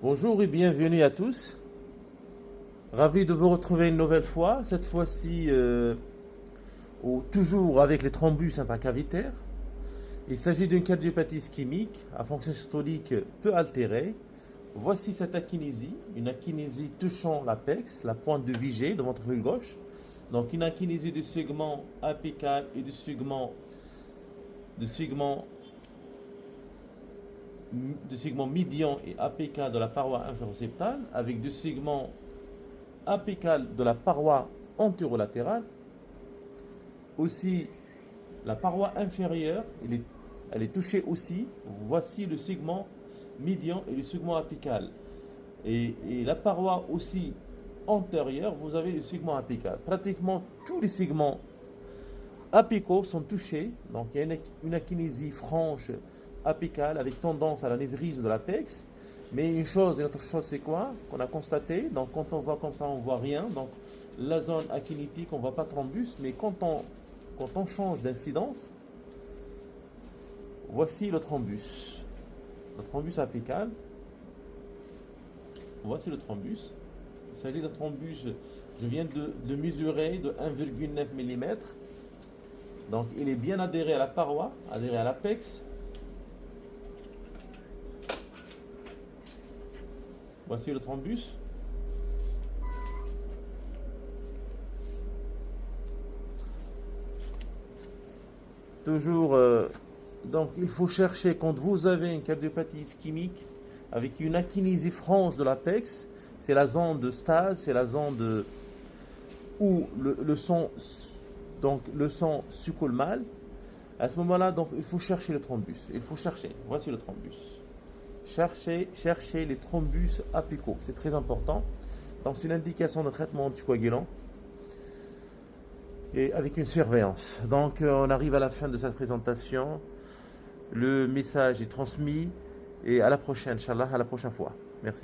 Bonjour et bienvenue à tous. Ravi de vous retrouver une nouvelle fois, cette fois-ci toujours avec les thrombus intracavitaires. Il s'agit d'une cardiopathie ischémique à fonction systolique peu altérée. Voici cette akinésie, une akinésie touchant l'apex, la pointe de Vigée de votre ventricule gauche. Donc une akinésie du segment apical et du segment médian et apical de la paroi inféroseptale avec du segment apical de la paroi antérolatérale. Aussi, la paroi inférieure, elle est touchée aussi. Voici le segment médian et le segment apical. Et la paroi aussi antérieure, vous avez le segment apical. Pratiquement tous les segments apicaux sont touchés. Donc il y a une akinésie franche apicale avec tendance à l'anévrisme de l'apex. Mais une autre chose, c'est quoi qu'on a constaté. Donc quand on voit comme ça, on voit rien. Donc la zone akinétique, on voit pas de thrombus. Mais quand on change d'incidence, voici le thrombus. Le thrombus apical. Voici le thrombus. Il s'agit d'un thrombus, je viens de mesurer de 1,9 mm. Donc il est bien adhéré à la paroi, adhéré à l'apex. Voici le thrombus. Toujours, donc il faut chercher quand vous avez une cardiopathie ischémique avec une akinésie franche de l'apex, c'est la zone de stase, c'est la zone où le sang circule mal. À ce moment-là, donc il faut chercher le thrombus. Il faut chercher. Voici le thrombus. Cherchez les thrombus apicaux. C'est très important. Donc c'est une indication de traitement anticoagulant et avec une surveillance. Donc on arrive à la fin de cette présentation. Le message est transmis et à la prochaine, Inch'Allah, à la prochaine fois. Merci.